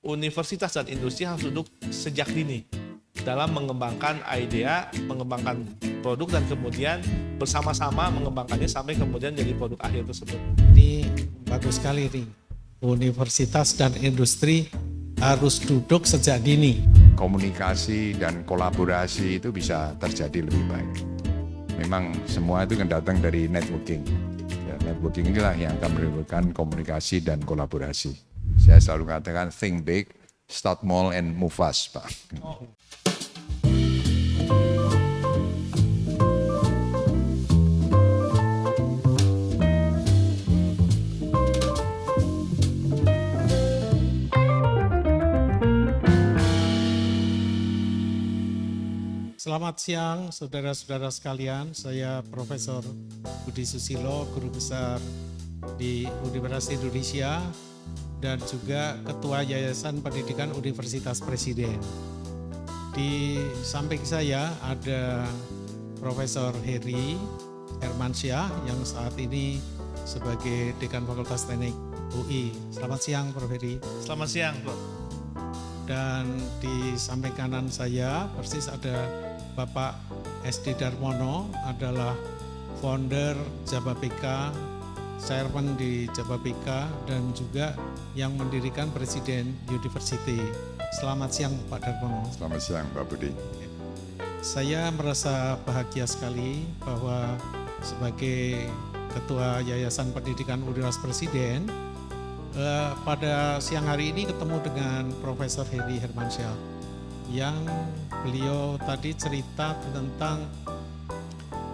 universitas dan industri harus duduk sejak dini dalam mengembangkan idea, mengembangkan produk, dan kemudian bersama-sama mengembangkannya sampai kemudian jadi produk akhir tersebut. Ini bagus sekali nih, universitas dan industri harus duduk sejak dini. Komunikasi dan kolaborasi itu bisa terjadi lebih baik. Memang semua itu kan datang dari networking. Ya, networking inilah yang akan menimbulkan komunikasi dan kolaborasi. Saya selalu katakan think big, start small and move fast, Pak. Selamat siang saudara-saudara sekalian, saya Profesor Budi Susilo, Guru Besar di Universitas Indonesia dan juga Ketua Yayasan Pendidikan Universitas Presiden. Di samping saya ada Profesor Heri Hermansyah yang saat ini sebagai Dekan Fakultas Teknik UI. Selamat siang Prof. Heri. Selamat siang, Prof. Dan di samping kanan saya persis ada Bapak SD Darmono, adalah founder Jababeka, chairman di Jababeka, dan juga yang mendirikan Presiden University. Selamat siang Pak Darmono. Selamat siang Pak Budi. Saya merasa bahagia sekali bahwa sebagai Ketua Yayasan Pendidikan Universitas Presiden, pada siang hari ini ketemu dengan Profesor Heri Hermansyah yang beliau tadi cerita tentang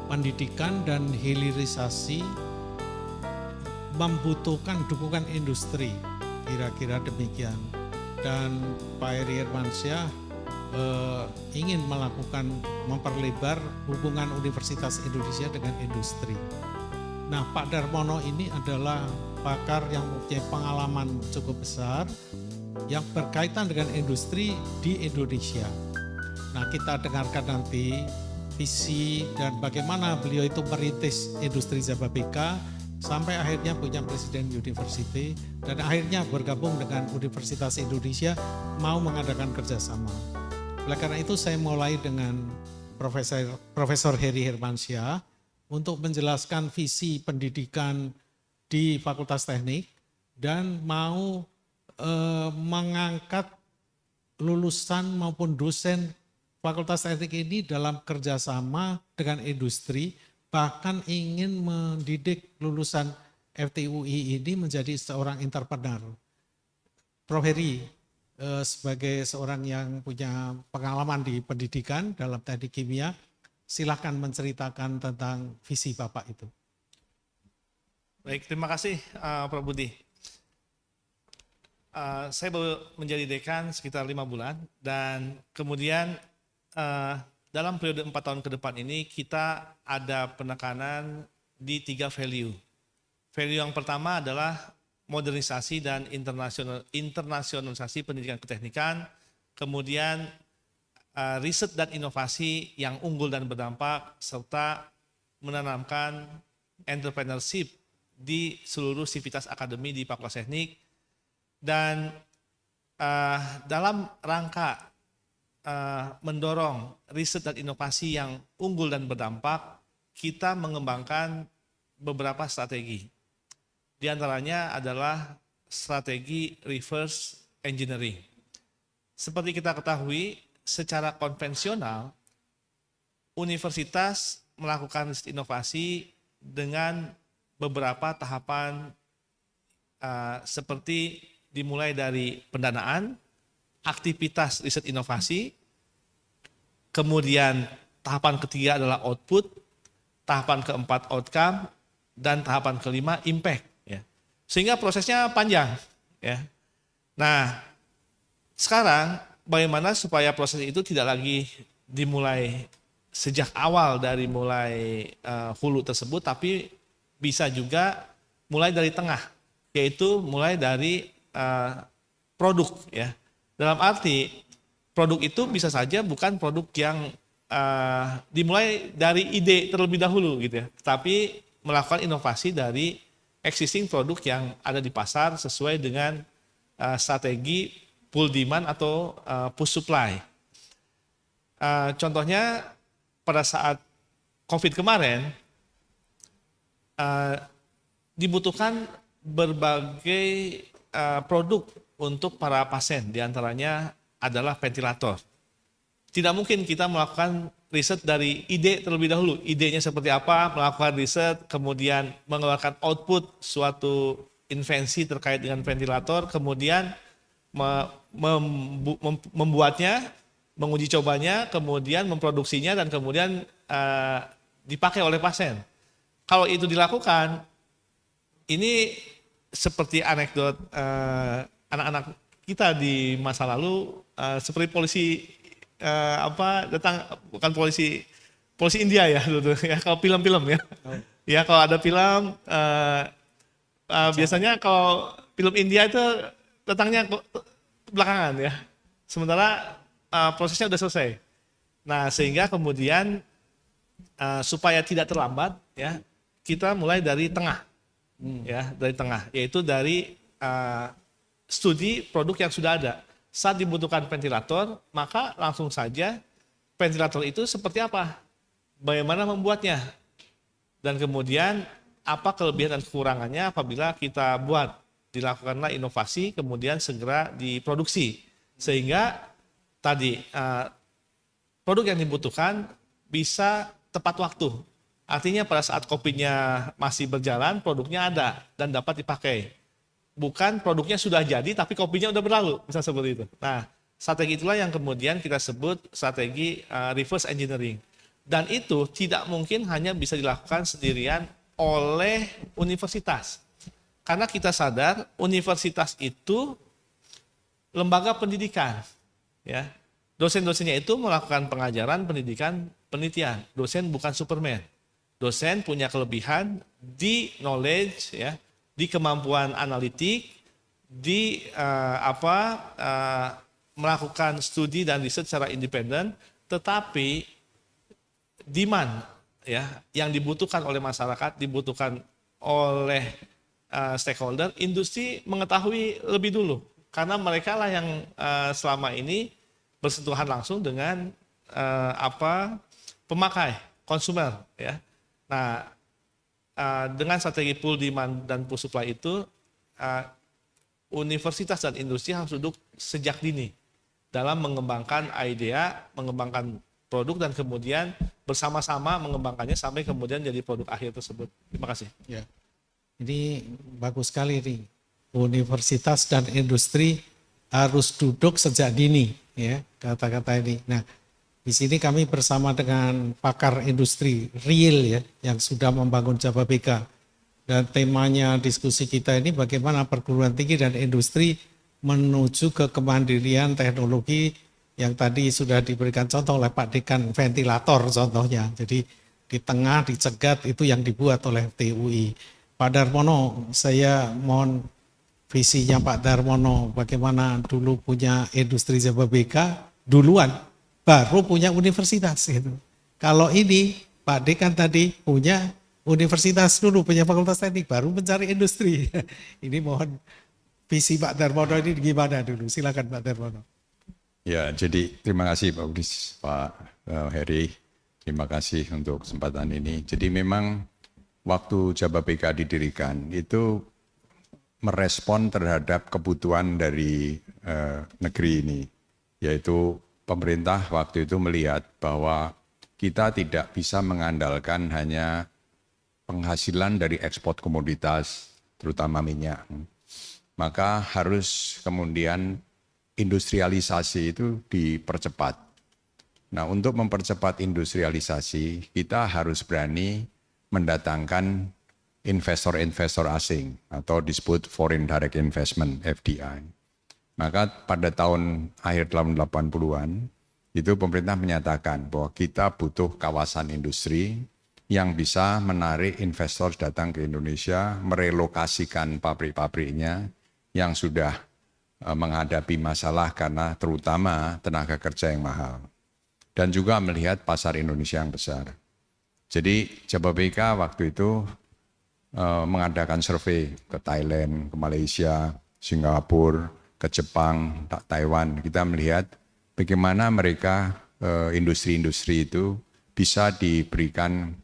pendidikan dan hilirisasi membutuhkan dukungan industri, kira-kira demikian. Dan Pak Heri Hermansyah ingin memperlebar hubungan Universitas Indonesia dengan industri. Nah, Pak Darmono ini adalah pakar yang mempunyai pengalaman cukup besar yang berkaitan dengan industri di Indonesia. Nah, kita dengarkan nanti visi dan bagaimana beliau itu merintis industri Jababeka sampai akhirnya punya Presiden University dan akhirnya bergabung dengan Universitas Indonesia mau mengadakan kerjasama. Oleh karena itu saya mulai dengan Profesor Heri Hermansyah untuk menjelaskan visi pendidikan di Fakultas Teknik dan mau mengangkat lulusan maupun dosen Fakultas Teknik ini dalam kerjasama dengan industri, bahkan ingin mendidik lulusan FTUI ini menjadi seorang entrepreneur. Prof. Heri, sebagai seorang yang punya pengalaman di pendidikan dalam teknik kimia, silakan menceritakan tentang visi Bapak itu. Baik, terima kasih Prof. Budi. Saya baru menjadi dekan sekitar 5 bulan dan kemudian dalam periode 4 tahun ke depan ini kita ada penekanan di 3 value. Value yang pertama adalah modernisasi dan internasionalisasi pendidikan keteknikan, kemudian riset dan inovasi yang unggul dan berdampak, serta menanamkan entrepreneurship di seluruh sivitas akademi di Fakultas Teknik. Dan dalam rangka mendorong riset dan inovasi yang unggul dan berdampak, kita mengembangkan beberapa strategi. Di antaranya adalah strategi reverse engineering. Seperti kita ketahui, secara konvensional, universitas melakukan riset inovasi dengan beberapa tahapan seperti dimulai dari pendanaan, aktivitas riset inovasi, kemudian tahapan ketiga adalah output, tahapan keempat outcome, dan tahapan kelima impact. Ya. Sehingga prosesnya panjang. Ya. Nah, sekarang bagaimana supaya proses itu tidak lagi dimulai sejak awal dari mulai hulu tersebut, tapi bisa juga mulai dari tengah, yaitu mulai dari produk, ya. Dalam arti produk itu bisa saja bukan produk yang dimulai dari ide terlebih dahulu gitu ya, tapi melakukan inovasi dari existing produk yang ada di pasar sesuai dengan strategi pull demand atau push supply. Contohnya pada saat COVID kemarin dibutuhkan berbagai produk untuk para pasien, diantaranya adalah ventilator. Tidak mungkin kita melakukan riset dari ide terlebih dahulu. Idenya seperti apa, melakukan riset, kemudian mengeluarkan output suatu invensi terkait dengan ventilator, kemudian membuatnya, menguji cobanya, kemudian memproduksinya, dan kemudian dipakai oleh pasien. Kalau itu dilakukan, ini seperti anekdot anak-anak kita di masa lalu, seperti polisi bukan polisi India ya dulu ya, kalau film-film ya. Ya kalau ada film biasanya kalau film India itu datangnya belakangan ya. Sementara prosesnya sudah selesai. Nah, sehingga kemudian supaya tidak terlambat ya, kita mulai dari tengah. Ya, dari tengah, yaitu dari studi produk yang sudah ada. Saat dibutuhkan ventilator, maka langsung saja ventilator itu seperti apa, bagaimana membuatnya, dan kemudian apa kelebihan dan kekurangannya apabila kita buat. Dilakukanlah inovasi, kemudian segera diproduksi. Sehingga tadi produk yang dibutuhkan bisa tepat waktu. Artinya pada saat kopinya masih berjalan, produknya ada dan dapat dipakai. Bukan produknya sudah jadi tapi kopinya udah berlalu, bisa seperti itu. Nah, strategi itulah yang kemudian kita sebut strategi reverse engineering. Dan itu tidak mungkin hanya bisa dilakukan sendirian oleh universitas. Karena kita sadar universitas itu lembaga pendidikan. Ya. Dosen-dosennya itu melakukan pengajaran, pendidikan, penelitian. Dosen bukan Superman. Dosen punya kelebihan di knowledge, ya, di kemampuan analitik, di melakukan studi dan riset secara independen, tetapi demand ya yang dibutuhkan oleh masyarakat, dibutuhkan oleh stakeholder, industri mengetahui lebih dulu karena mereka lah yang selama ini bersentuhan langsung dengan pemakai, konsumer ya. Nah, dengan strategi pull demand dan pull supply itu, universitas dan industri harus duduk sejak dini dalam mengembangkan idea, mengembangkan produk, dan kemudian bersama-sama mengembangkannya sampai kemudian jadi produk akhir tersebut. Terima kasih. Ya. Ini bagus sekali nih. Universitas dan industri harus duduk sejak dini, ya kata-kata ini. Nah, di sini kami bersama dengan pakar industri real ya yang sudah membangun Jababeka, dan temanya diskusi kita ini bagaimana perguruan tinggi dan industri menuju ke kemandirian teknologi yang tadi sudah diberikan contoh oleh Pak Dekan, ventilator contohnya. Jadi di tengah dicegat itu yang dibuat oleh TUI. Pak Darmono, saya mohon visinya Pak Darmono bagaimana dulu punya industri Jababeka duluan baru punya universitas gitu. Kalau ini Pak Dekan tadi punya universitas dulu, punya fakultas teknik, baru mencari industri. Ini mohon visi Pak Darmono ini gimana dulu? Silakan Pak Darmono. Ya, jadi terima kasih Pak Udis, Pak Heri. Terima kasih untuk kesempatan ini. Jadi memang waktu Jababeka didirikan itu merespon terhadap kebutuhan dari negeri ini, yaitu pemerintah waktu itu melihat bahwa kita tidak bisa mengandalkan hanya penghasilan dari ekspor komoditas, terutama minyak. Maka harus kemudian industrialisasi itu dipercepat. Nah, untuk mempercepat industrialisasi, kita harus berani mendatangkan investor-investor asing atau disebut Foreign Direct Investment, FDI. Maka pada akhir tahun 80-an, itu pemerintah menyatakan bahwa kita butuh kawasan industri yang bisa menarik investor datang ke Indonesia, merelokasikan pabrik-pabriknya yang sudah menghadapi masalah karena terutama tenaga kerja yang mahal. Dan juga melihat pasar Indonesia yang besar. Jadi Jababeka waktu itu mengadakan survei ke Thailand, ke Malaysia, Singapura, ke Jepang, Taiwan, kita melihat bagaimana mereka industri-industri itu bisa diberikan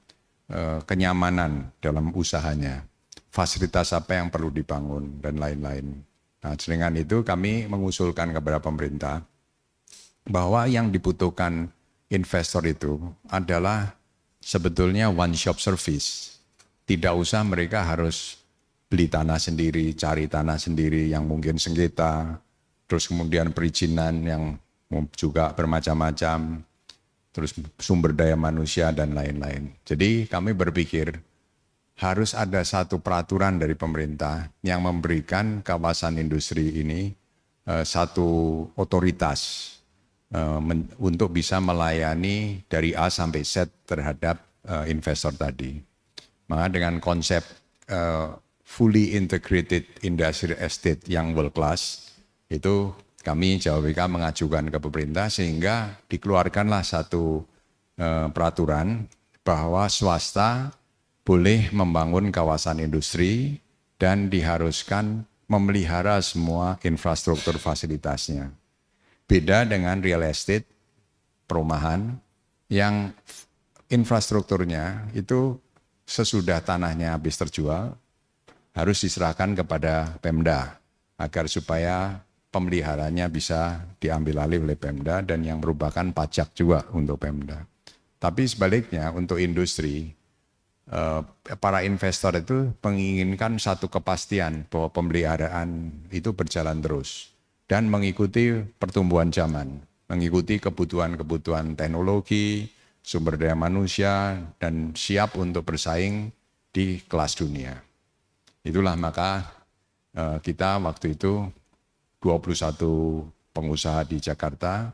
kenyamanan dalam usahanya, fasilitas apa yang perlu dibangun dan lain-lain. Nah, dengan itu kami mengusulkan kepada pemerintah bahwa yang dibutuhkan investor itu adalah sebetulnya one shop service. Tidak usah mereka harus beli tanah sendiri, cari tanah sendiri yang mungkin sengketa, terus kemudian perizinan yang juga bermacam-macam, terus sumber daya manusia dan lain-lain. Jadi kami berpikir harus ada satu peraturan dari pemerintah yang memberikan kawasan industri ini satu otoritas untuk bisa melayani dari A sampai Z terhadap investor tadi. Maka dengan konsep fully integrated industrial estate yang world class, itu kami JAWABK mengajukan ke pemerintah sehingga dikeluarkanlah satu peraturan bahwa swasta boleh membangun kawasan industri dan diharuskan memelihara semua infrastruktur fasilitasnya. Beda dengan real estate, perumahan, yang infrastrukturnya itu sesudah tanahnya habis terjual, harus diserahkan kepada Pemda, agar supaya pemeliharanya bisa diambil alih oleh Pemda dan yang merupakan pajak juga untuk Pemda. Tapi sebaliknya untuk industri, para investor itu menginginkan satu kepastian bahwa pemeliharaan itu berjalan terus dan mengikuti pertumbuhan zaman, mengikuti kebutuhan-kebutuhan teknologi, sumber daya manusia, dan siap untuk bersaing di kelas dunia. Itulah maka kita waktu itu 21 pengusaha di Jakarta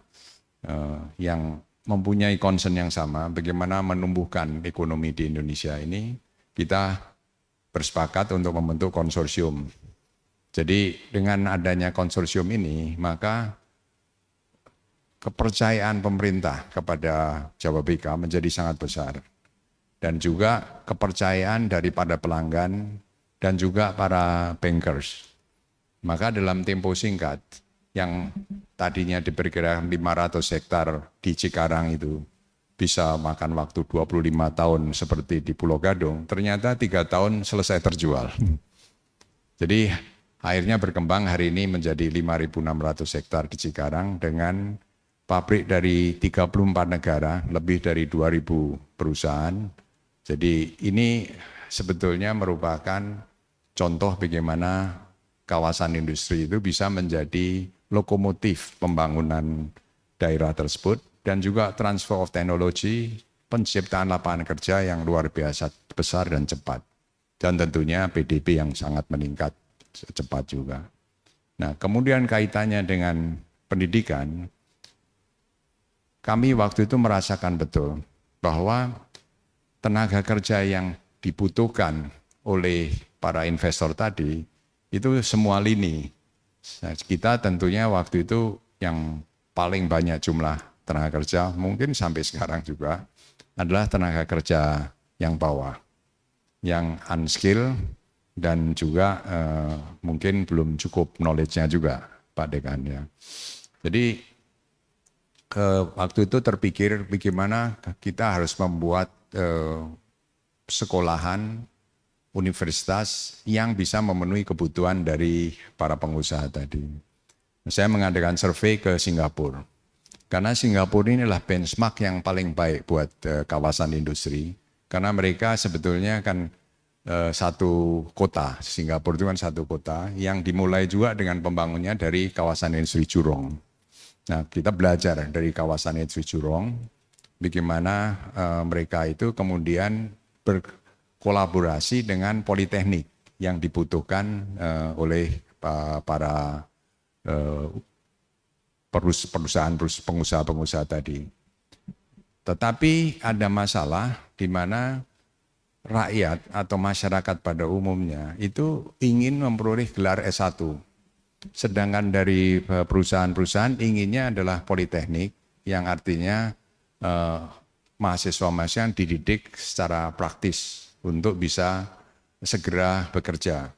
yang mempunyai concern yang sama, bagaimana menumbuhkan ekonomi di Indonesia ini, kita bersepakat untuk membentuk konsorsium. Jadi dengan adanya konsorsium ini, maka kepercayaan pemerintah kepada JAWABK menjadi sangat besar. Dan juga kepercayaan daripada pelanggan dan juga para bankers. Maka dalam tempo singkat, yang tadinya diperkirakan 500 hektar di Cikarang itu bisa makan waktu 25 tahun seperti di Pulau Gadung, ternyata 3 tahun selesai terjual. Jadi akhirnya berkembang hari ini menjadi 5.600 hektar di Cikarang dengan pabrik dari 34 negara, lebih dari 2.000 perusahaan. Jadi ini sebetulnya merupakan contoh bagaimana kawasan industri itu bisa menjadi lokomotif pembangunan daerah tersebut dan juga transfer of technology, penciptaan lapangan kerja yang luar biasa besar dan cepat. Dan tentunya PDB yang sangat meningkat cepat juga. Nah, kemudian kaitannya dengan pendidikan, kami waktu itu merasakan betul bahwa tenaga kerja yang dibutuhkan oleh para investor tadi itu semua lini. Nah, kita tentunya waktu itu yang paling banyak jumlah tenaga kerja, mungkin sampai sekarang juga, adalah tenaga kerja yang bawah, yang unskilled dan juga mungkin belum cukup knowledge-nya juga, Pak Dekan. Ya. Jadi waktu itu terpikir bagaimana kita harus membuat sekolahan, universitas yang bisa memenuhi kebutuhan dari para pengusaha tadi. Saya mengadakan survei ke Singapura. Karena Singapura ini adalah benchmark yang paling baik buat kawasan industri. Karena mereka sebetulnya kan satu kota, Singapura itu kan satu kota yang dimulai juga dengan pembangunnya dari kawasan industri Jurong. Nah, kita belajar dari kawasan industri Jurong, bagaimana mereka itu kemudian berkolaborasi dengan politeknik yang dibutuhkan oleh para perusahaan pengusaha-pengusaha tadi. Tetapi ada masalah di mana rakyat atau masyarakat pada umumnya itu ingin memperoleh gelar S1. Sedangkan dari perusahaan-perusahaan inginnya adalah politeknik yang artinya mahasiswa-mahasiswa yang dididik secara praktis untuk bisa segera bekerja,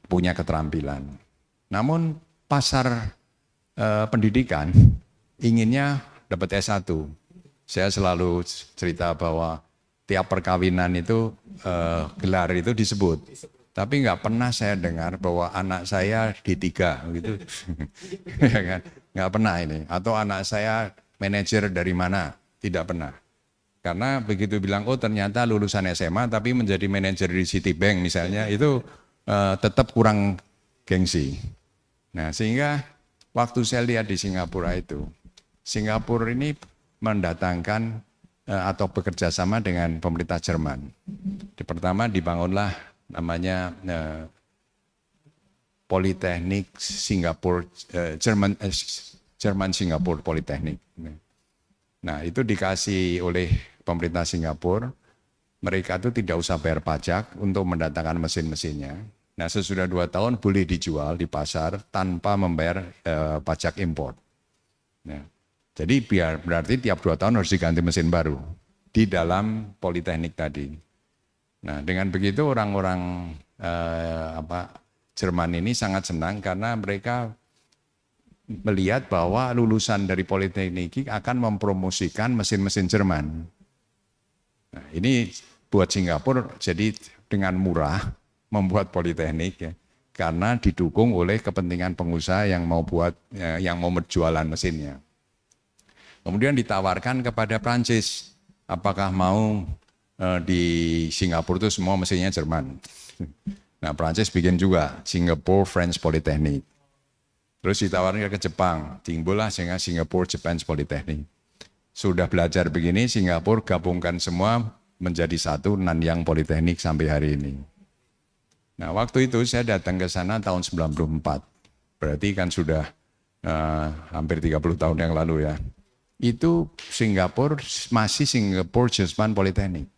punya keterampilan. Namun pasar pendidikan inginnya dapat S1. Saya selalu cerita bahwa tiap perkawinan itu gelar itu disebut. Tapi nggak pernah saya dengar bahwa anak saya D3 gitu. Ya kan? Nggak pernah ini. Atau anak saya manajer dari mana? Tidak pernah. Karena begitu bilang, oh ternyata lulusan SMA tapi menjadi manajer di Citibank misalnya, itu tetap kurang gengsi. Nah sehingga waktu saya lihat di Singapura itu, Singapura ini mendatangkan atau bekerja sama dengan pemerintah Jerman. Pertama dibangunlah namanya Politeknik Singapura, Jerman Singapura Politeknik. Nah itu dikasih oleh pemerintah Singapura, mereka itu tidak usah bayar pajak untuk mendatangkan mesin-mesinnya. Nah sesudah 2 tahun boleh dijual di pasar tanpa membayar pajak impor. Nah, jadi berarti tiap 2 tahun harus diganti mesin baru di dalam politeknik tadi. Nah dengan begitu orang-orang Jerman ini sangat senang karena mereka melihat bahwa lulusan dari politeknik akan mempromosikan mesin-mesin Jerman. Nah, ini buat Singapura jadi dengan murah membuat politeknik ya, karena didukung oleh kepentingan pengusaha yang mau berjualan mesinnya. Kemudian ditawarkan kepada Prancis, apakah mau di Singapura itu semua mesinnya Jerman. Nah Prancis bikin juga Singapore French Polytechnic. Terus ditawarkan ke Jepang, timbullah Singapore Japanese Polytechnic. Sudah belajar begini, Singapura gabungkan semua menjadi satu Nanyang Polytechnic sampai hari ini. Nah waktu itu saya datang ke sana tahun 94, berarti kan sudah hampir 30 tahun yang lalu ya. Itu Singapura masih Singapore Japan Polytechnic.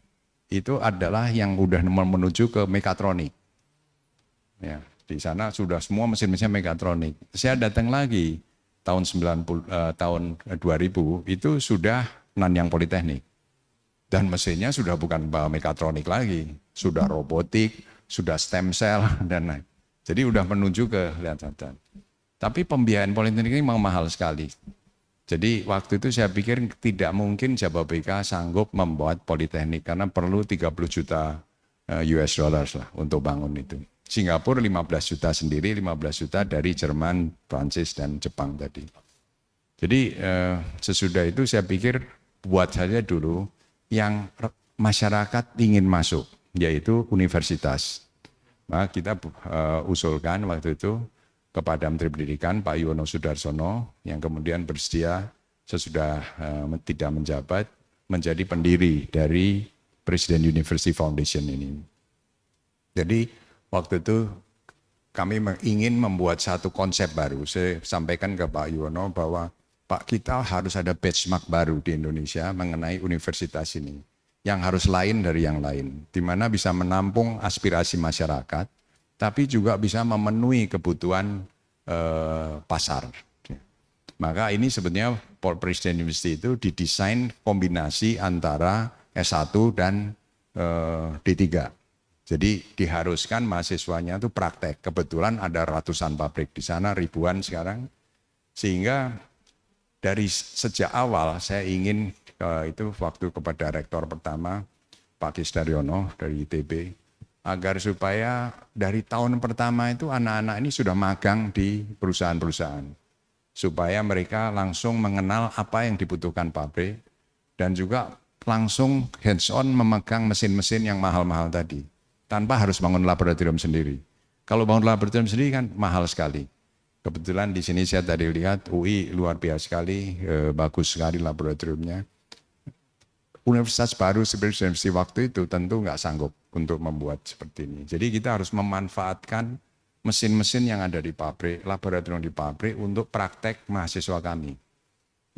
Itu adalah yang udah menuju ke mekatronik. Ya, di sana sudah semua mesin-mesin mekatronik. Saya datang lagi tahun 2000 itu sudah Nanyang Polytechnic. Dan mesinnya sudah bukan mekatronik lagi, sudah robotik, sudah stem cell dan lain. Jadi udah menuju ke lihat-lihat. Tapi pembiayaan politeknik ini memang mahal sekali. Jadi waktu itu saya pikir tidak mungkin Jababeka sanggup membuat politeknik karena perlu 30 juta US dollars lah untuk bangun itu. Singapura 15 juta sendiri, 15 juta dari Jerman, Prancis dan Jepang tadi. Jadi sesudah itu saya pikir buat saja dulu yang masyarakat ingin masuk, yaitu universitas. Maka kita usulkan waktu itu kepada Menteri Pendidikan Pak Yono Sudarsono yang kemudian bersedia sesudah tidak menjabat menjadi pendiri dari Presiden University Foundation ini. Jadi waktu itu kami ingin membuat satu konsep baru. Saya sampaikan ke Pak Yono bahwa Pak kita harus ada benchmark baru di Indonesia mengenai universitas ini yang harus lain dari yang lain, di mana bisa menampung aspirasi masyarakat tapi juga bisa memenuhi kebutuhan pasar. Maka ini sebetulnya Presiden University itu didesain kombinasi antara S1 dan D3. Jadi diharuskan mahasiswanya itu praktek. Kebetulan ada ratusan pabrik di sana, ribuan sekarang. Sehingga dari sejak awal saya ingin itu waktu kepada rektor pertama Pak Kisdaryono dari ITB, agar supaya dari tahun pertama itu anak-anak ini sudah magang di perusahaan-perusahaan. Supaya mereka langsung mengenal apa yang dibutuhkan pabrik dan juga langsung hands-on memegang mesin-mesin yang mahal-mahal tadi. Tanpa harus bangun laboratorium sendiri. Kalau bangun laboratorium sendiri kan mahal sekali. Kebetulan di sini saya tadi lihat UI luar biasa sekali, bagus sekali laboratoriumnya. Universitas baru seperti universitas waktu itu tentu nggak sanggup untuk membuat seperti ini. Jadi kita harus memanfaatkan mesin-mesin yang ada di pabrik, laboratorium di pabrik untuk praktek mahasiswa kami.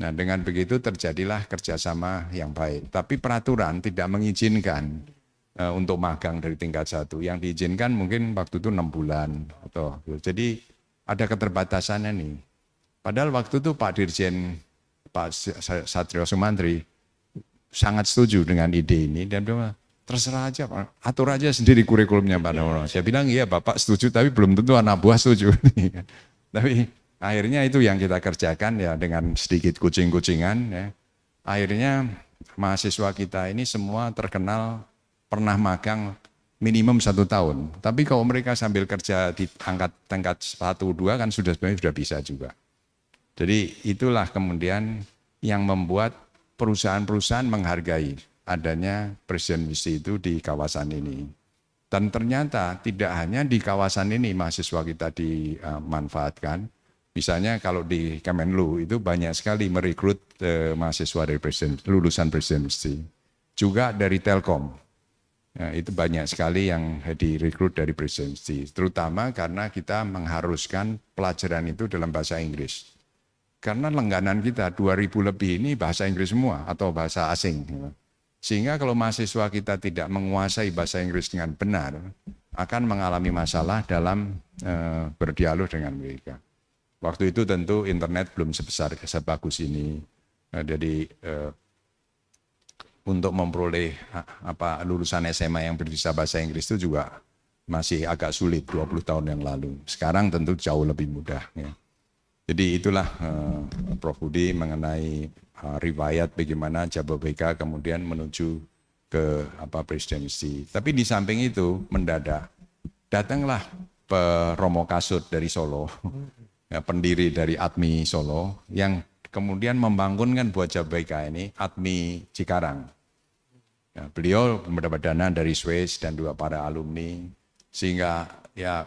Nah dengan begitu terjadilah kerjasama yang baik. Tapi peraturan tidak mengizinkan untuk magang dari tingkat 1. Yang diizinkan mungkin waktu itu 6 bulan. Jadi ada keterbatasannya nih. Padahal waktu itu Pak Dirjen, Pak Satrio Sumantri, sangat setuju dengan ide ini dan bilang terserah aja Pak, atur aja sendiri kurikulumnya Pak Nono. Saya bilang iya Bapak setuju tapi belum tentu anak buah setuju. Tapi akhirnya itu yang kita kerjakan ya dengan sedikit kucing-kucingan ya. Akhirnya mahasiswa kita ini semua terkenal pernah magang minimum 1 tahun. Tapi kalau mereka sambil kerja di tingkat 1-2 kan sebenarnya sudah bisa juga. Jadi itulah kemudian yang membuat perusahaan-perusahaan menghargai adanya presidensi itu di kawasan ini. Dan ternyata tidak hanya di kawasan ini mahasiswa kita dimanfaatkan. Misalnya kalau di Kemenlu itu banyak sekali merekrut mahasiswa dari lulusan presidensi. Juga dari Telkom. Ya, itu banyak sekali yang direkrut dari presidensi. Terutama karena kita mengharuskan pelajaran itu dalam bahasa Inggris. Karena langganan kita 2.000 lebih ini bahasa Inggris semua atau bahasa asing. Sehingga kalau mahasiswa kita tidak menguasai bahasa Inggris dengan benar, akan mengalami masalah dalam berdialog dengan mereka. Waktu itu tentu internet belum sebagus ini. Jadi untuk memperoleh lulusan SMA yang berbisa bahasa Inggris itu juga masih agak sulit 20 tahun yang lalu. Sekarang tentu jauh lebih mudah. Ya. Jadi itulah Prof. Budi mengenai riwayat bagaimana Jababeka kemudian menuju ke presidensi. Tapi di samping itu mendadak datanglah Romo Kasut dari Solo, ya, pendiri dari ATMI Solo yang kemudian membangunkan buat Jababeka ini ATMI Cikarang. Ya, beliau mendapat dana dari Swiss dan juga para alumni sehingga ya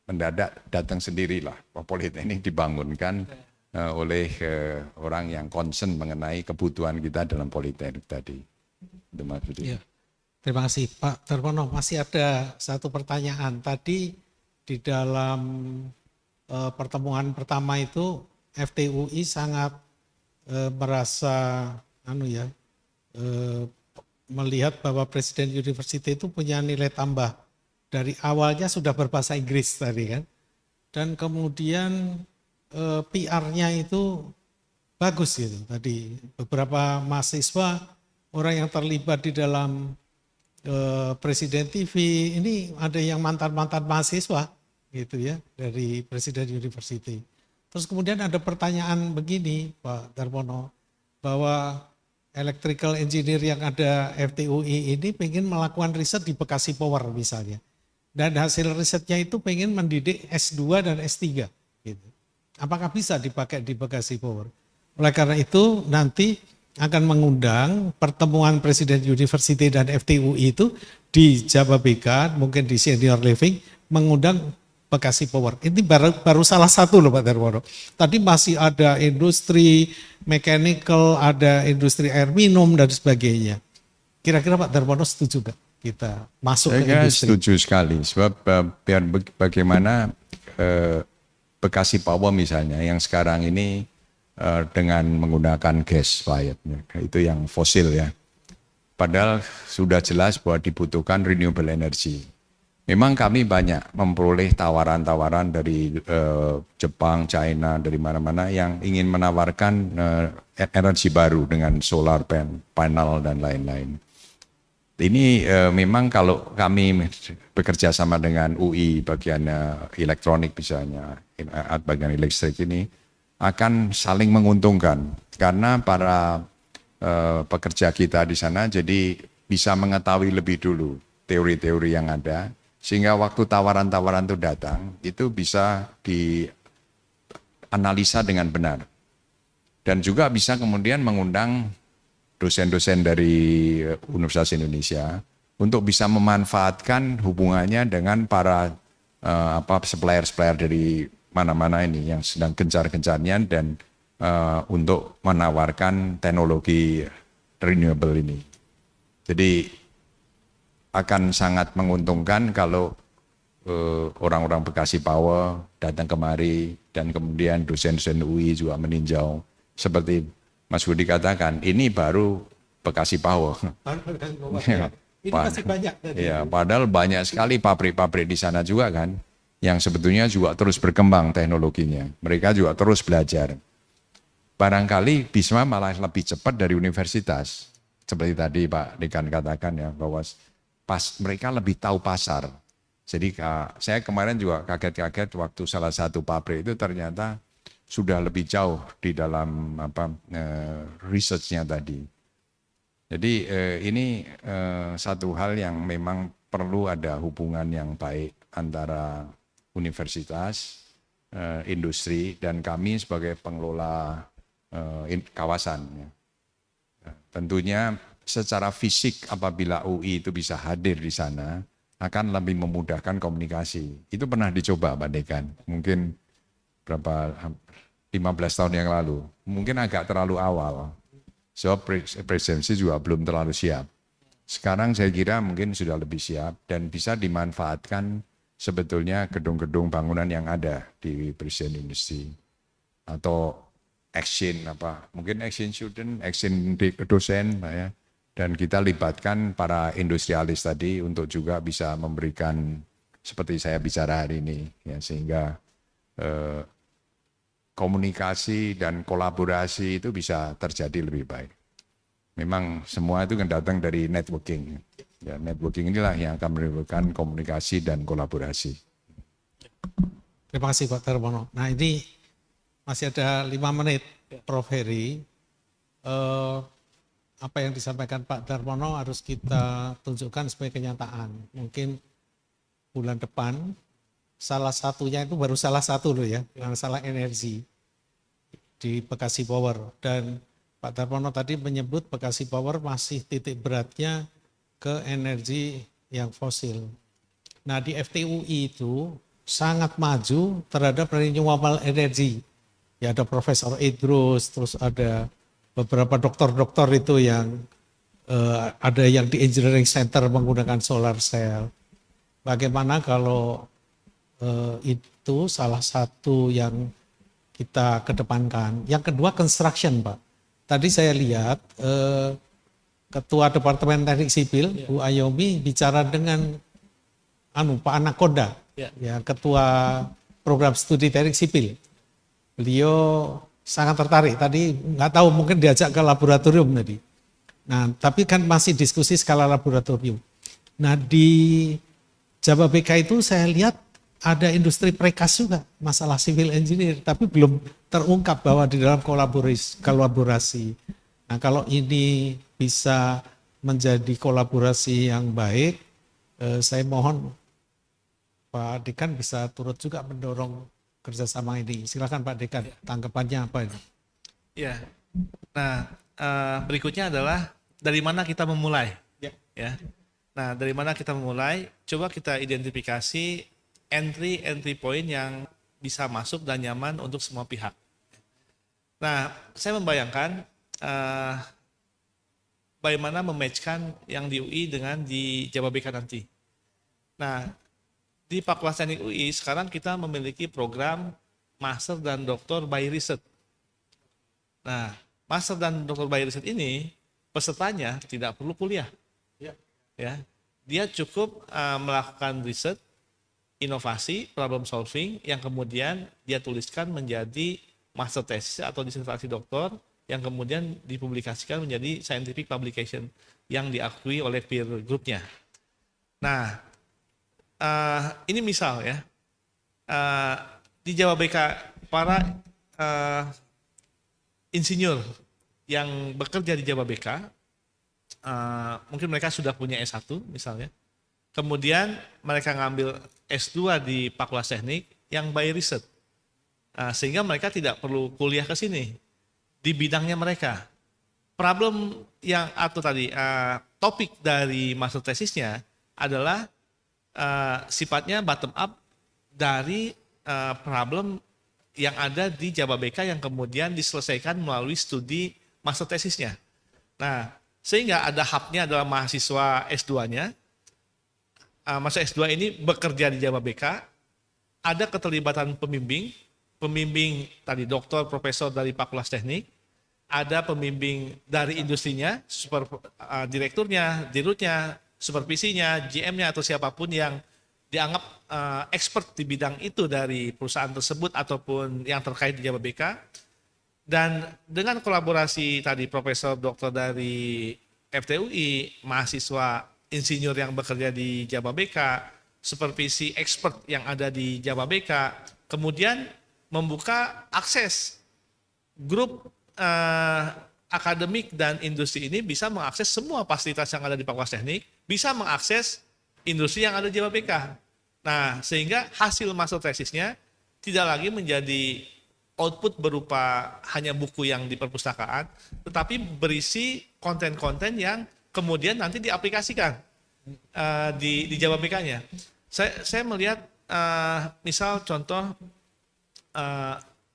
mendadak datang sendirilah Politeknik dibangunkan oleh orang yang concern mengenai kebutuhan kita dalam Politeknik tadi. Itu Mas Budi. Ya. Terima kasih Pak Darmono. Masih ada satu pertanyaan. Tadi di dalam pertemuan pertama itu FTUI sangat merasa melihat bahwa Presiden University itu punya nilai tambah. Dari awalnya sudah berbahasa Inggris tadi kan. Dan kemudian PR-nya itu bagus gitu. Tadi beberapa mahasiswa, orang yang terlibat di dalam Presiden TV, ini ada yang mantan-mantan mahasiswa gitu ya dari Presiden University. Terus kemudian ada pertanyaan begini Pak Darmono, bahwa electrical engineer yang ada FTUI ini pengen melakukan riset di Bekasi Power misalnya. Dan hasil risetnya itu pengen mendidik S2 dan S3. Gitu. Apakah bisa dipakai di Bekasi Power? Oleh karena itu nanti akan mengundang pertemuan Presiden University dan FTUI itu di Jababeka, mungkin di Senior Living, mengundang Bekasi Power. Ini baru salah satu loh Pak Darmono. Tadi masih ada industri mechanical, ada industri air minum dan sebagainya. Kira-kira Pak Darmono setuju nggak kita masuk ke industri? Saya setuju sekali, sebab biar bagaimana Bekasi Power misalnya yang sekarang ini dengan menggunakan gas fired, itu yang fosil ya. Padahal sudah jelas bahwa dibutuhkan renewable energy. Memang kami banyak memperoleh tawaran-tawaran dari Jepang, China, dari mana-mana yang ingin menawarkan energi baru dengan solar panel dan lain-lain. Ini memang kalau kami bekerja sama dengan UI bagian elektronik misalnya, bagian listrik ini akan saling menguntungkan karena para pekerja kita di sana jadi bisa mengetahui lebih dulu teori-teori yang ada sehingga waktu tawaran-tawaran itu datang itu bisa dianalisa dengan benar dan juga bisa kemudian mengundang dosen-dosen dari Universitas Indonesia untuk bisa memanfaatkan hubungannya dengan para supplier-supplier dari mana-mana ini yang sedang gencar-gencarnya dan untuk menawarkan teknologi renewable ini. Jadi akan sangat menguntungkan kalau orang-orang Bekasi Power datang kemari dan kemudian dosen-dosen UI juga meninjau. Seperti Mas Budi katakan, ini baru Bekasi Power. Ini masih banyak. Ya, padahal banyak sekali pabrik-pabrik di sana juga kan, yang sebetulnya juga terus berkembang teknologinya. Mereka juga terus belajar. Barangkali bisa malah lebih cepat dari universitas. Seperti tadi Pak Dekan katakan ya, bahwa mereka lebih tahu pasar. Jadi saya kemarin juga kaget-kaget waktu salah satu pabrik itu ternyata sudah lebih jauh di dalam research-nya tadi. Jadi ini satu hal yang memang perlu ada hubungan yang baik antara universitas, industri, dan kami sebagai pengelola kawasan. Tentunya secara fisik apabila UI itu bisa hadir di sana, akan lebih memudahkan komunikasi. Itu pernah dicoba Pak Dekan, mungkin berapa 15 tahun yang lalu, mungkin agak terlalu awal. So presidensi juga belum terlalu siap. Sekarang saya kira mungkin sudah lebih siap dan bisa dimanfaatkan sebetulnya gedung-gedung bangunan yang ada di Presiden Industri atau exchange mungkin exchange student, exchange dosen ya. Dan kita libatkan para industrialis tadi untuk juga bisa memberikan seperti saya bicara hari ini ya, sehingga komunikasi dan kolaborasi itu bisa terjadi lebih baik. Memang semua itu kan datang dari networking. Ya, networking inilah yang akan menimbulkan komunikasi dan kolaborasi. Terima kasih Pak Darmono. Nah ini masih ada 5 menit, Prof. Heri. Apa yang disampaikan Pak Darmono harus kita tunjukkan sebagai kenyataan. Mungkin bulan depan salah satunya itu baru salah satu loh ya, masalah energi di Bekasi Power. Dan Pak Darmono tadi menyebut Bekasi Power masih titik beratnya ke energi yang fosil. Nah di FTUI itu sangat maju terhadap renewable energy. Ya ada Profesor Idrus, terus ada beberapa dokter-dokter itu yang ada yang di engineering center menggunakan solar cell. Bagaimana kalau itu salah satu yang kita kedepankan. Yang kedua construction Pak. Tadi saya lihat Ketua Departemen Teknik Sipil Bu Ayomi bicara dengan Pak Anaconda, ya Ketua Program Studi Teknik Sipil. Beliau sangat tertarik. Tadi nggak tahu mungkin diajak ke laboratorium tadi. Nah, tapi kan masih diskusi skala laboratorium. Nah, di Jawa BK itu saya lihat ada industri precast juga, masalah civil engineer, tapi belum terungkap bahwa di dalam kolaborasi. Nah, kalau ini bisa menjadi kolaborasi yang baik, saya mohon Pak Dekan bisa turut juga mendorong kerjasama ini. Silakan Pak Dekan, tanggapannya apa ini? Ya, nah berikutnya adalah dari mana kita memulai. Ya. Nah dari mana kita memulai, coba kita identifikasi entry point yang bisa masuk dan nyaman untuk semua pihak. Nah saya membayangkan bagaimana mematchkan yang di UI dengan di Jababeka nanti. Nah di Fakultas Teknik UI sekarang kita memiliki program Master dan Doktor by Research. Nah, Master dan Doktor by Research ini pesertanya tidak perlu kuliah. Ya, dia cukup melakukan riset, inovasi, problem solving yang kemudian dia tuliskan menjadi master thesis atau disertasi doktor yang kemudian dipublikasikan menjadi scientific publication yang diakui oleh peer group-nya. Nah, ini misal ya, di Jawa BK para insinyur yang bekerja di Jawa BK, mungkin mereka sudah punya S1 misalnya, kemudian mereka ngambil S2 di Fakultas Teknik yang by research, sehingga mereka tidak perlu kuliah ke sini di bidangnya mereka. Problem yang atau tadi topik dari master tesisnya adalah sifatnya bottom up dari problem yang ada di Jawa BK yang kemudian diselesaikan melalui studi master tesisnya. Nah, sehingga ada hubnya adalah mahasiswa S2-nya. Mahasiswa S2 ini bekerja di Jawa BK, ada keterlibatan pembimbing tadi doktor, profesor dari Fakultas Teknik, ada pembimbing dari industrinya, direkturnya, dirutnya, supervisinya, GM-nya atau siapapun yang dianggap expert di bidang itu dari perusahaan tersebut ataupun yang terkait di Jawa BK. Dan dengan kolaborasi tadi profesor doktor dari FTUI, mahasiswa insinyur yang bekerja di Jawa BK, supervisi expert yang ada di Jawa BK, kemudian membuka akses grup akademik dan industri ini bisa mengakses semua fasilitas yang ada di Fakultas Teknik, bisa mengakses industri yang ada di JBPK. Nah, sehingga hasil master tesisnya tidak lagi menjadi output berupa hanya buku yang di perpustakaan, tetapi berisi konten-konten yang kemudian nanti diaplikasikan di JBPK-nya. Saya melihat misal contoh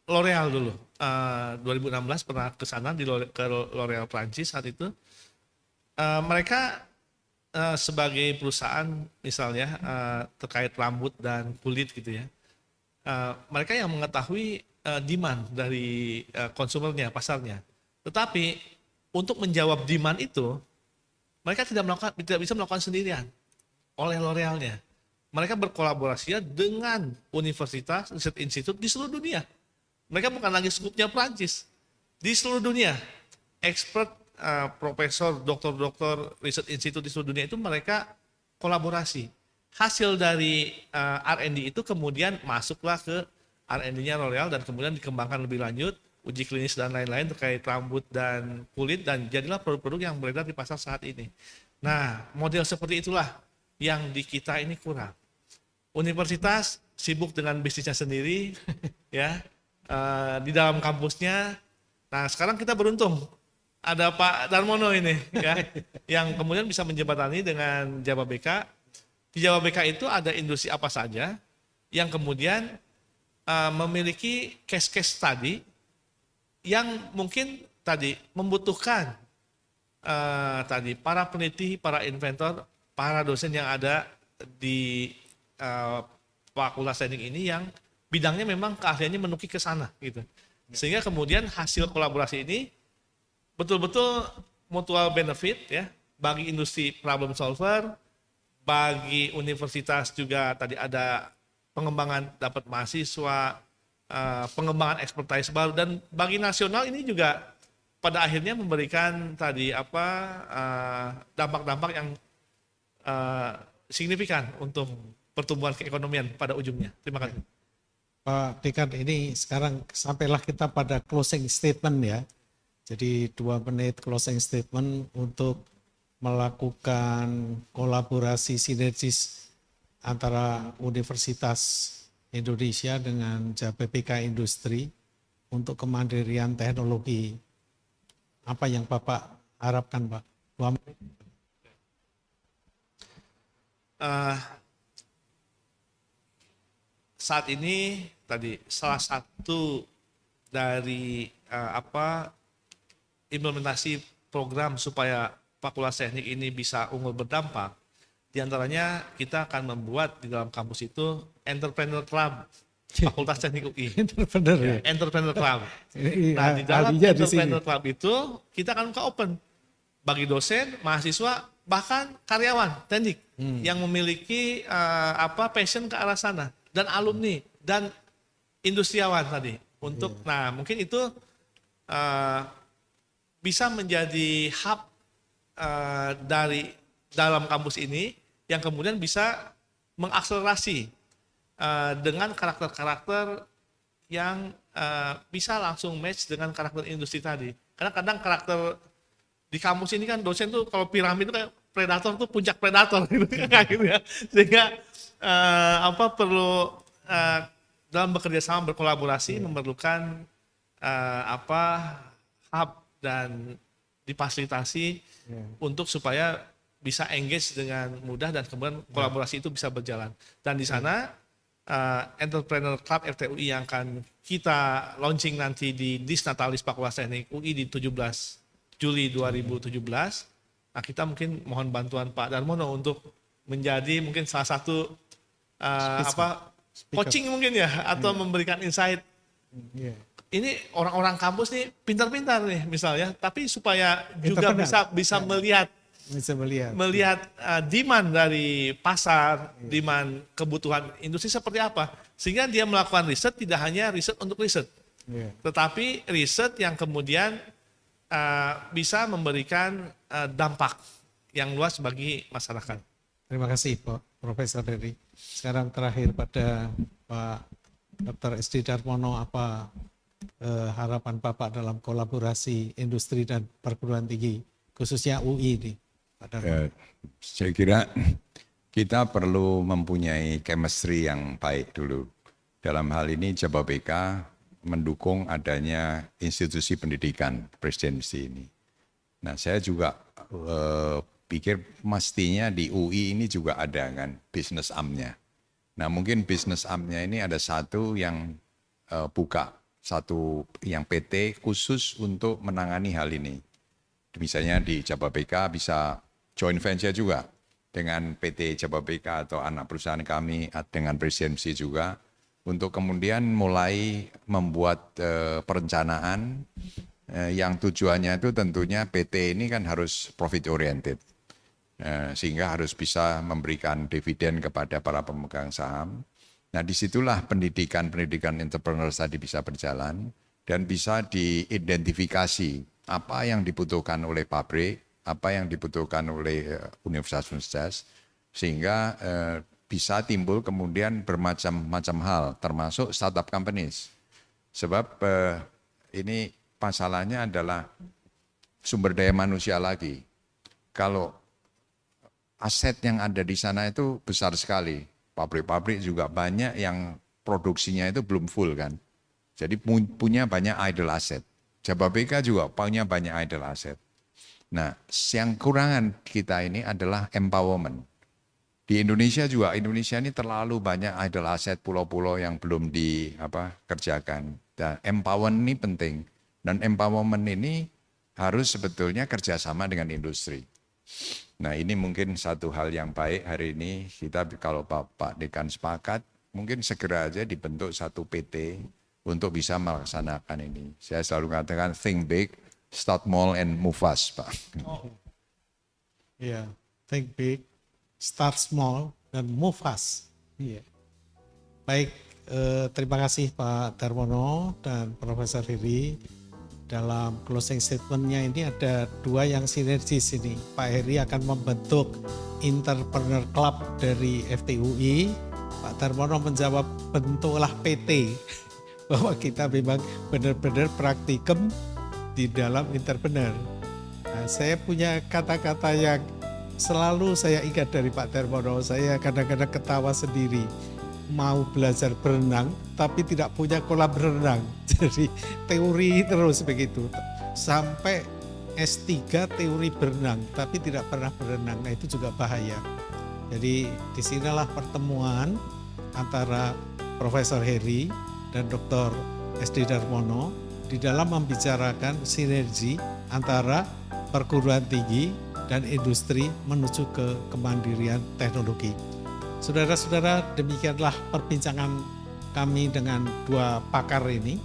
L'Oreal dulu. 2016 pernah ke sana ke L'Oreal Prancis saat itu. Mereka sebagai perusahaan misalnya terkait rambut dan kulit gitu ya. Mereka yang mengetahui demand dari konsumernya, pasarnya. Tetapi untuk menjawab demand itu mereka tidak bisa melakukan sendirian oleh L'Orealnya. Mereka berkolaborasi dengan universitas, riset institut di seluruh dunia. Mereka bukan lagi skupnya Prancis. Di seluruh dunia, expert, profesor, doktor, riset institut di seluruh dunia itu mereka kolaborasi. Hasil dari R&D itu kemudian masuklah ke R&D-nya L'Oreal dan kemudian dikembangkan lebih lanjut, uji klinis dan lain-lain terkait rambut dan kulit, dan jadilah produk-produk yang beredar di pasar saat ini. Nah, model seperti itulah yang di kita ini kurang. Universitas sibuk dengan bisnisnya sendiri, ya, di dalam kampusnya. Nah, sekarang kita beruntung ada Pak Darmono ini, ya, yang kemudian bisa menjembatani dengan JBPK. Di JBPK itu ada industri apa saja yang kemudian memiliki case-case tadi yang mungkin tadi membutuhkan tadi para peneliti, para inventor, para dosen yang ada di Fakultas Teknik ini yang bidangnya memang keahliannya menukik ke sana gitu. Sehingga kemudian hasil kolaborasi ini betul-betul mutual benefit ya bagi industri problem solver, bagi universitas juga tadi ada pengembangan dapat mahasiswa, pengembangan expertise baru, dan bagi nasional ini juga pada akhirnya memberikan tadi dampak-dampak yang signifikan untuk pertumbuhan keekonomian pada ujungnya. Terima kasih. Pak Dekan, ini sekarang sampailah kita pada closing statement ya. Jadi 2 menit closing statement untuk melakukan kolaborasi sinergis antara Universitas Indonesia dengan JBPK Industri untuk kemandirian teknologi. Apa yang Bapak harapkan, Pak? 2 menit. Saat ini tadi salah satu dari implementasi program supaya Fakultas Teknik ini bisa unggul berdampak, diantaranya kita akan membuat di dalam kampus itu Entrepreneur Club Fakultas Teknik UI. Entrepreneur ya? Entrepreneur Club. Nah, di dalam Entrepreneur Club itu kita akan buka open bagi dosen, mahasiswa, bahkan karyawan teknik yang memiliki passion ke arah sana, dan alumni dan industriawan tadi untuk nah mungkin itu bisa menjadi hub dari dalam kampus ini yang kemudian bisa mengakselerasi dengan karakter-karakter yang bisa langsung match dengan karakter industri tadi. Karena kadang karakter di kampus ini kan dosen tuh kalau piramid itu kayak predator tuh puncak predator gitu kan gitu ya. Sehingga perlu dalam bekerja sama berkolaborasi memerlukan hub dan difasilitasi untuk supaya bisa engage dengan mudah dan kemudian kolaborasi itu bisa berjalan. Dan di sana Entrepreneur Club FTUI yang akan kita launching nanti di Disnatalis Fakultas Teknik UI di 17 Juli 2017. Nah, kita mungkin mohon bantuan Pak Darmono untuk menjadi mungkin salah satu coaching mungkin ya, atau memberikan insight. Ini orang-orang kampus nih pintar-pintar nih misalnya, tapi supaya juga bisa melihat demand dari pasar, demand kebutuhan industri seperti apa, sehingga dia melakukan riset tidak hanya riset untuk riset, tetapi riset yang kemudian bisa memberikan dampak yang luas bagi masyarakat. Terima kasih Pak Profesor Heri. Sekarang terakhir pada Pak Dr. SD Darmono, apa harapan Bapak dalam kolaborasi industri dan perguruan tinggi, khususnya UI ini, Pak Darmono? Saya kira kita perlu mempunyai chemistry yang baik dulu. Dalam hal ini Jababeka mendukung adanya institusi pendidikan presidensi ini. Nah, saya juga pikir mestinya di UI ini juga ada kan business arm-nya. Nah, mungkin business arm-nya ini ada satu yang buka, satu yang PT khusus untuk menangani hal ini. Misalnya di Jababeka bisa joint venture juga dengan PT Jababeka atau anak perusahaan kami dengan presidensi juga untuk kemudian mulai membuat perencanaan yang tujuannya itu tentunya PT ini kan harus profit oriented. Sehingga harus bisa memberikan dividen kepada para pemegang saham. Nah, disitulah pendidikan entrepreneur tadi bisa berjalan dan bisa diidentifikasi apa yang dibutuhkan oleh pabrik, apa yang dibutuhkan oleh universitas-universitas, sehingga bisa timbul kemudian bermacam-macam hal, termasuk startup companies. Sebab ini masalahnya adalah sumber daya manusia lagi. Kalau aset yang ada di sana itu besar sekali. Pabrik-pabrik juga banyak yang produksinya itu belum full kan. Jadi punya banyak idle asset. Jababeka juga punya banyak idle asset. Nah, yang kurangan kita ini adalah empowerment. Di Indonesia juga, Indonesia ini terlalu banyak idle asset pulau-pulau yang belum dikerjakan. Dan empowerment ini penting. Dan empowerment ini harus sebetulnya kerjasama dengan industri. Nah, ini mungkin satu hal yang baik hari ini kita kalau Pak Dekan sepakat mungkin segera aja dibentuk satu PT untuk bisa melaksanakan ini. Saya selalu mengatakan think big, start small and move fast, Pak. Iya, think big, start small dan move fast. Iya. Baik, terima kasih Pak Darmono dan Profesor Heri. Dalam closing statement-nya ini ada dua yang sinergis ini. Pak Heri akan membentuk entrepreneur club dari FTUI. Pak Darmono menjawab bentuklah PT. Bahwa kita memang benar-benar praktikum di dalam entrepreneur. Nah, saya punya kata-kata yang selalu saya ingat dari Pak Darmono. Saya kadang-kadang ketawa sendiri. Mau belajar berenang tapi tidak punya kolam berenang. Jadi teori terus begitu. Sampai S3 teori berenang tapi tidak pernah berenang. Nah, itu juga bahaya. Jadi disinilah pertemuan antara Profesor Heri dan Dr. SD Darmono di dalam membicarakan sinergi antara perguruan tinggi dan industri menuju ke kemandirian teknologi. Saudara-saudara, demikianlah perbincangan kami dengan dua pakar ini.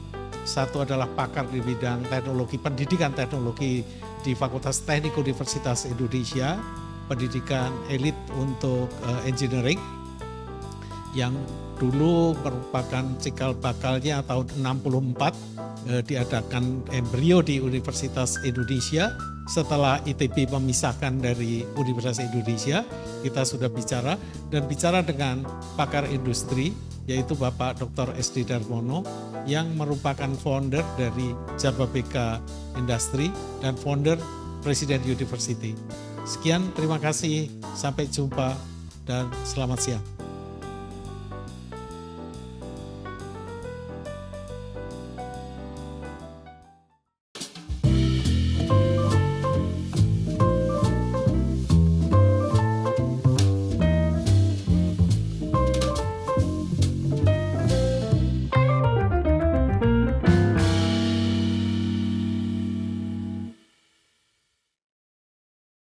Satu adalah pakar di bidang teknologi, pendidikan teknologi di Fakultas Teknik Universitas Indonesia, pendidikan elit untuk engineering, yang dulu merupakan cikal bakalnya tahun 64 diadakan embrio di Universitas Indonesia. Setelah ITB memisahkan dari Universitas Indonesia, kita sudah bicara dengan pakar industri, yaitu Bapak Dr. SD Darmono yang merupakan founder dari Jababeka Industri dan founder Presiden University. Sekian, terima kasih, sampai jumpa dan selamat siang.